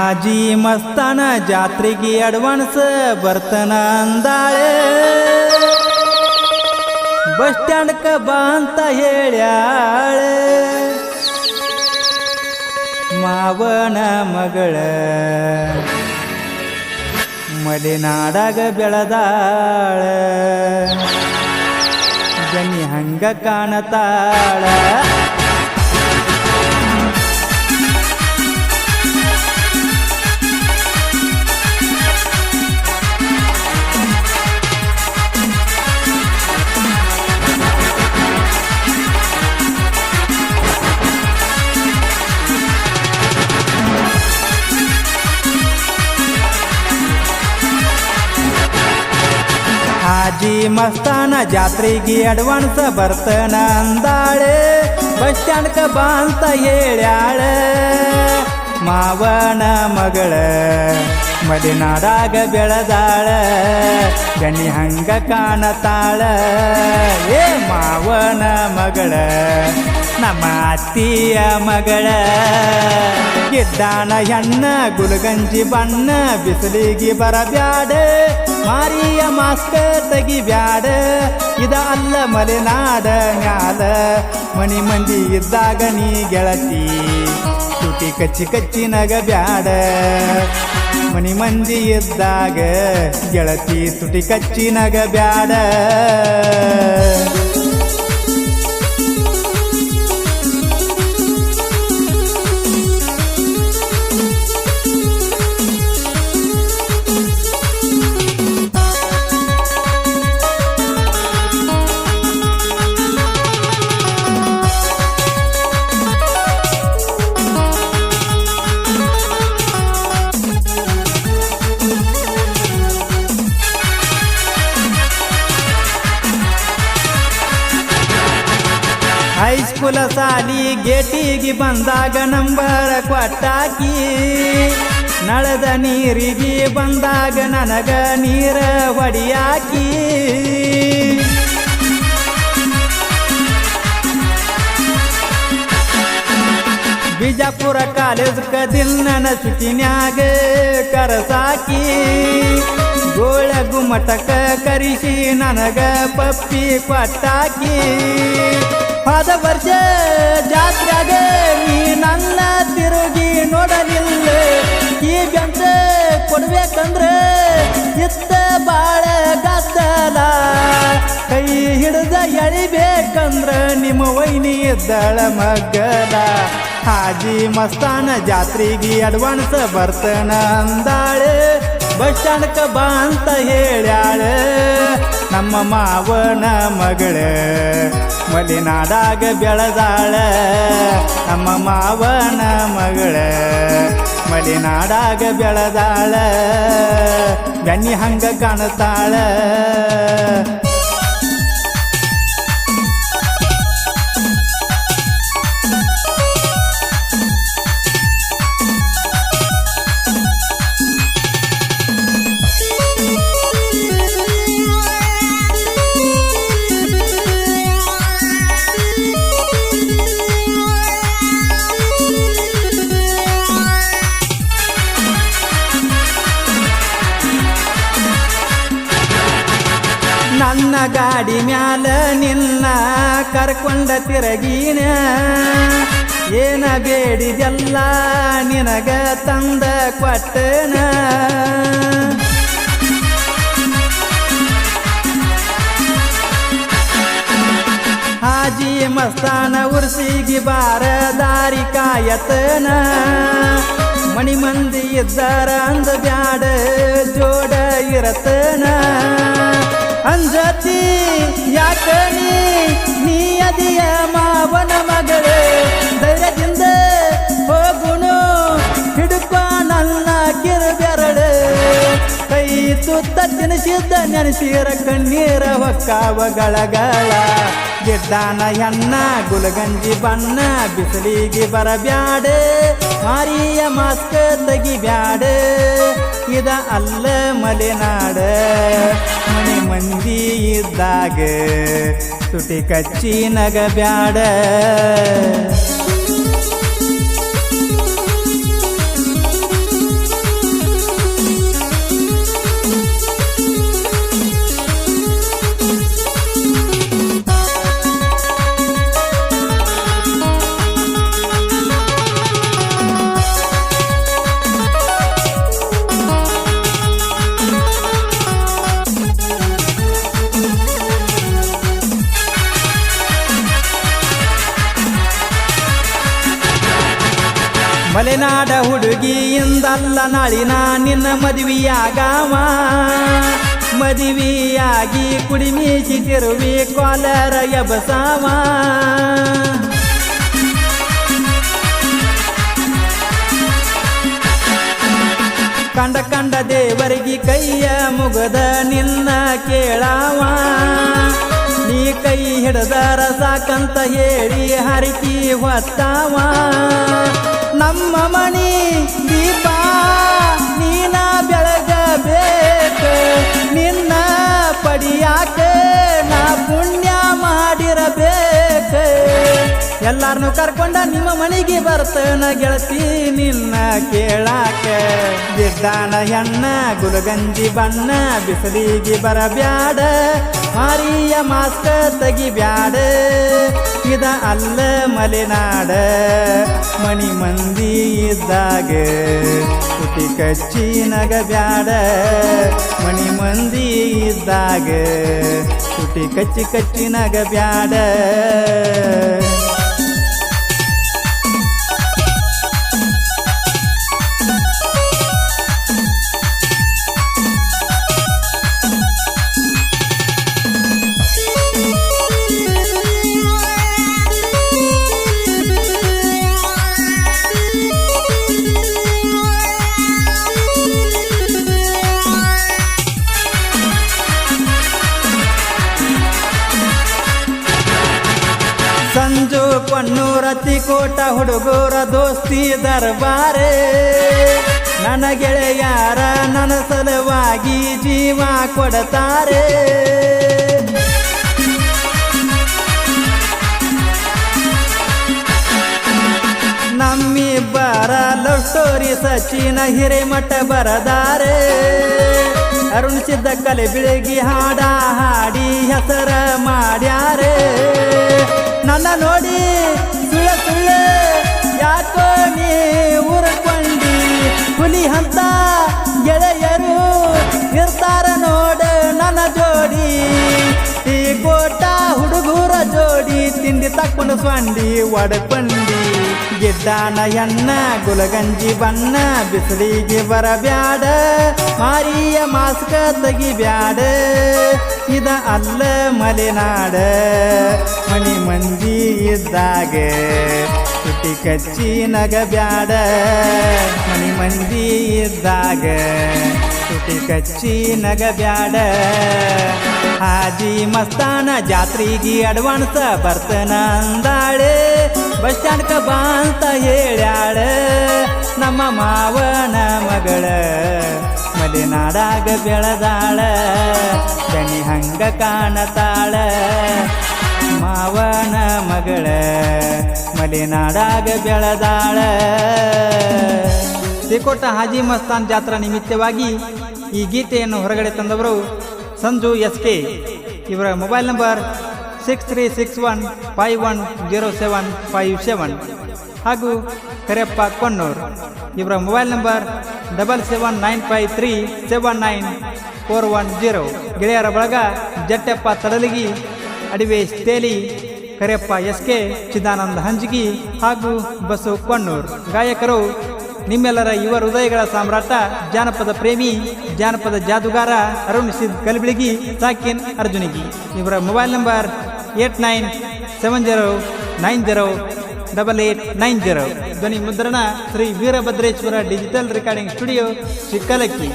ಹಾಜಿ ಮಸ್ತಾನ ಜಾತ್ರೆಗೆ ಅಡ್ವಾನ್ಸ್ ಬರ್ತನ ಅಂದಾಳೆ ಬಸ್ ಸ್ಟ್ಯಾಂಡ್ಕ ಬಾ ಅಂತ ಹೇಳ್ಯಾಳೆ ಮಾವನ ಮಗಳ ಮಲೆನಾಡಾಗ ಬೆಳೆದಾಳ ಜನಿ ಹಂಗ ಕಾಣತಾಳ ಹಾಜಿ ಮಸ್ತಾನ ಜಾತ್ರೆಗೆ ಅಡ್ವಾನ್ಸ್ ಬರ್ತನ ಅಂದಾಳೆ ಬಸ್ ಸ್ಟ್ಯಾಂಡ್ಕ ಬಾ ಅಂತ ಹೇಳ್ಯಾಳೆ ಮಾವನ ಮಗಳ ಮಲೆನಾಡಾಗ ಬೆಳೆದಾಳ ಗಣಿ ಹಂಗ ಕಾಣತಾಳ ಏ ಮಾವನ ಮಗಳ ನಮ್ಮ ಅತ್ತಿಯ ಮಗಳ ಗಿಡ್ಡಾನ ಹೆಣ್ಣ ಗುಲಗಂಜಿ ಬಣ್ಣ ಬಿಸಿಲಿಗೆ ಬರಬ್ಯಾಡ ಮಾರಿಯ ಮಾಸ್ಕ ತೆಗಿಬ್ಯಾಡ ಇದ ಅಲ್ಲ ಮಲೆನಾಡ ಮ್ಯಾಲ ಮನಿ ಮಂದಿ ಇದ್ದಾಗ ನೀ ಗೆಳತಿ ತುಟಿ ಕಚ್ಚಿ ಕಚ್ಚಿ ನಗಬ್ಯಾಡ ಮನಿ ಮಂದಿ ಇದ್ದಾಗ ಗೆಳತಿ ತುಟಿ ಕಚ್ಚಿ ನಗಬ್ಯಾಡ ಹೈಸ್ಕೂಲ ಸಾಲಿ ಗೇಟಿಗೆ ಬಂದಾಗ ನಂಬರ್ ಕೊಟ್ಟಾಕಿ ನಳದ ನೀರಿಗೆ ಬಂದಾಗ ನನಗ ನೀರ ಹೊಡಿಯಾಕಿ ಬಿಜಾಪುರ ಕಾಲೇಜ್ ದಿನ ಸುಟಿನ್ಯಾಗ ಕರಸಾಕಿ ಗೋಳ ಗುಮ್ಮಟಕ ಕರಿಸಿ ನನಗ ಪಪ್ಪಿ ಕೊಟ್ಟಾಕಿ ಹೋದ ವರ್ಷ ಜಾತ್ರೆಗ ನೀ ನನ್ನ ತಿರುಗಿ ನೋಡಲಿಲ್ಲ ಈ ಬೆಂಚ ಕೊಡ್ಬೇಕಂದ್ರೆ ಇತ್ತ ಬಾಳ ಗದ್ದಲ ಕೈ ಹಿಡಿದ ಎಳಿಬೇಕಂದ್ರ ನಿಮ್ಮ ವೈನಿ ಇದ್ದಳ ಮಗ್ಗಲ ಹಾಜಿ ಮಸ್ತಾನ ಜಾತ್ರೆಗೆ ಅಡ್ವಾನ್ಸ್ ಬರ್ತನ ಅಂದಾಳೆ ಬಸ್ ಸ್ಟ್ಯಾಂಡ್ಕ ಬಾ ಅಂತ ಹೇಳ್ಯಾಳೆ ನಮ್ಮ ಮಾವನ ಮಗಳ ಮಲೆನಾಡಾಗ ಬೆಳೆದಾಳ ನಮ್ಮ ಮಾವನ ಮಗಳ ಮಲೆನಾಡಾಗ ಬೆಳೆದಾಳ ಗಣ್ಣಿ ಹಂಗ ಕಾಣತಾಳ ನನ್ನ ಗಾಡಿ ಮ್ಯಾಲ ನಿನ್ನ ಕರ್ಕೊಂಡ ತಿರಗೀನ ಏನ ಬೇಡಿದೆಲ್ಲ ನಿನಗ ತಂದ ಕೊಟ್ಟನ ಹಾಜಿ ಮಸ್ತಾನ ಉರ್ಸಿಗಿ ಬಾರ ದಾರಿ ಕಾಯತನ ಮಣಿ ಮಂದಿ ಇದ್ದಾರ ಅಂದ ಬ್ಯಾಡ ಜೋಡ ಇರತನ ಅಂಜತಿ ಯಾಕ ನೀ ಅದಿಯ ಮಾವನ ಮಗಳೇ ಧೈರ್ಯದಿಂದ ಹೋಗುನು ಹಿಡ್ಕೊ ನನ್ನ ಕಿರುಬೆರಳು ಕೈ ತುತ್ತ ತಿನಿಸಿದ್ದ ನೆನೆಸಿರ ಕಣ್ಣೀರ ಹೊಕ್ಕಾವ ಗಳಗಳ ಗಿಡ್ಡಾನ ಹೆಣ್ಣ ಗುಲಗಂಜಿ ಬಣ್ಣ ಬಿಸಿಲಿಗೆ ಬರಬ್ಯಾಡ ಮಾರಿಯ ಮಾಸ್ಕ ತೆಗಿಬ್ಯಾಡ ಇದ ಅಲ್ಲ ಮಲೆನಾಡ ಮನೆ ಮಂದಿ ಇದ್ದಾಗ ತುಟಿ ಕಚ್ಚಿ ನಗಬ್ಯಾಡ ಮಲೆನಾಡ ಹುಡುಗಿಯಿಂದಲ್ಲ ನಾಳಿನ ನಿನ್ನ ಮದುವೆಯಾಗವ ಮದುವೆಯಾಗಿ ಕುಡಿಮೀಸಿ ತಿರುವಿ ಕಾಲರ ಎಬಸಾವ ಕಂಡ ದೇವರಿಗೆ ಕೈಯ ಮುಗದ ನಿನ್ನ ಕೇಳಾವ ನೀ ಕೈ ಹಿಡದರ ಸಾಕಂತ ಹೇಳಿ ಹರಿಕಿ ಹೊತ್ತಾವ ನಮ್ಮ ಮಣಿ ದೀಪ ನೀನ ಬೆಳಗಬೇಕ ನಿನ್ನ ಪಡಿಯಾಕ ನಾ ಪುಣ್ಯ ಮಾಡಿರಬೇಕ ಎಲ್ಲಾರನ್ನು ಕರ್ಕೊಂಡ ನಿಮ್ಮ ಮನೆಗೆ ಬರ್ತನ ಗೆಳತಿ ನಿನ್ನ ಕೇಳಾಕ ಬಿದ್ದಾನ ಹೆಣ್ಣ ಗುಲಗಂಜಿ ಬಣ್ಣ ಬಿಸಿಲಿಗೆ ಬರಬ್ಯಾಡ ಮಾರಿಯ ಮಾಸ್ಕ ತೆಗಿಬ್ಯಾಡ ಇದ ಅಲ್ಲ ಮಲೆನಾಡ ಮಣಿ ಮಂದಿ ಇದ್ದಾಗ ಕುಟಿ ಕಚ್ಚಿ ನಗಬ್ಯಾಡ ಮಣಿ ಮಂದಿ ಇದ್ದಾಗ ಕುಟಿ ಕಚ್ಚಿ ನಗಬ್ಯಾಡ ಸಂಜು ಕೊಣ್ಣೂರ ತಿಕೋಟ ಹುಡುಗರ ದೋಸ್ತಿ ದರ್ಬಾರೆ ನನ್ನ ಗೆಳೆಯಾರ ನನ್ನ ಸಲುವಾಗಿ ಜೀವ ಕೊಡ್ತಾರೆ ನಮ್ಮಿಬ್ಬರ ಲವ್ ಸ್ಟೋರಿ ಸಚಿನ ಹಿರೇಮಠ ಬರದಾರೆ ಅರುಣ್ ಸಿದ್ಧ ಕಲೆ ಬೆಳಗಿ ಹಾಡ ಹಾಡಿ ಹೆಸರ ಮಾಡ್ಯಾರೆ ನನ್ನ ನೋಡಿ ಸುಳ್ಳ ಯಾಕೋ ನೀ ಉರ್ಕೊಂಡಿ ಹುಲಿ ಅಂತ ಗೆಳೆಯರು ಇರ್ತಾರ ನೋಡ ನನ್ನ ಜೋಡಿ ಈ ಕೋಟ ಹುಡುಗರ ಜೋಡಿ ತಿಂಡಿ ತಕ್ಕೊಂಡು ಸ್ವಂಡಿ ಒಡಕೊಂಡಿ ಗಿಡ್ಡಾನ ಹೆಣ್ಣ ಗುಲಗಂಜಿ ಬಣ್ಣ ಬಿಸಿಲಿಗೆ ಬರಬ್ಯಾಡ ಮಾರಿಯ ಮಾಸ್ಕ ತೆಗಿಬ್ಯಾಡ ಇದ ಅಲ್ಲ ಮಲೆನಾಡ ಮಣಿ ಮಂದಿ ಇದ್ದಾಗ ಕುಟಿ ಕಚ್ಚಿ ನಗಬ್ಯಾಡ ಮಣಿ ಮಂದಿ ಇದ್ದಾಗ ಕುಟಿ ಕಚ್ಚಿ ನಗಬ್ಯಾಡ ಹಾಜಿ ಮಸ್ತಾನ ಜಾತ್ರೆಗೆ ಅಡ್ವಾನ್ಸ್ ಬರ್ತನ ಅಂದಾಳೆ ಬಸ್ ಸ್ಟ್ಯಾಂಡ್ಕ ಬಾ ಅಂತ ಹೇಳ್ಯಾಳ ನಮ್ಮ ಮಾವನ ಮಗಳ ಮಲೆನಾಡಾಗ ಬೆಳೆದಾಳ ದನಿ ಹಂಗ ಕಾಣತಾಳ ಮಾವನ ಮಗಳ ಮಲೆನಾಡಾಗ ಬೆಳೆದಾಳ ತಿಕೋಟ ಹಾಜಿ ಮಸ್ತಾನ್ ಜಾತ್ರಾ ನಿಮಿತ್ತವಾಗಿ ಈ ಗೀತೆಯನ್ನು ಹೊರಗಡೆ ತಂದವರು ಸಂಜು SK. ಇವರ ಮೊಬೈಲ್ ನಂಬರ್ 6361510757 ಹಾಗೂ ಕರೆಯಪ್ಪ ಕೊಣ್ಣೂರ್. ಇವರ ಮೊಬೈಲ್ ನಂಬರ್ 7795379410. ಗೆಳೆಯರ ಬಳಗ ಜಟ್ಟೆಪ್ಪ ತಡಲಗಿ, ಅಡಿವೇಶ್ ತೇಲಿ, ಕರೆಯಪ್ಪ SK, ಚಿದಾನಂದ ಹಂಜಗಿ ಹಾಗೂ ಬಸು ಕೊಣ್ಣೂರ್. ಗಾಯಕರು ನಿಮ್ಮೆಲ್ಲರ ಯುವ ಹೃದಯಗಳ ಸಾಮ್ರಾಟ, ಜಾನಪದ ಪ್ರೇಮಿ, ಜಾನಪದ ಜಾದುಗಾರ ಅರುಣ್ ಸಿದ್ ಕಲಬೆಳಗಿ, ಸಾಕಿನ್ ಅರ್ಜುನಿಗಿ. ಇವರ ಮೊಬೈಲ್ ನಂಬರ್ 8970908890. ಧ್ವನಿ ಮುದ್ರಣ Shri Veerabhadreshwara digital recording studio, Chikkalakki.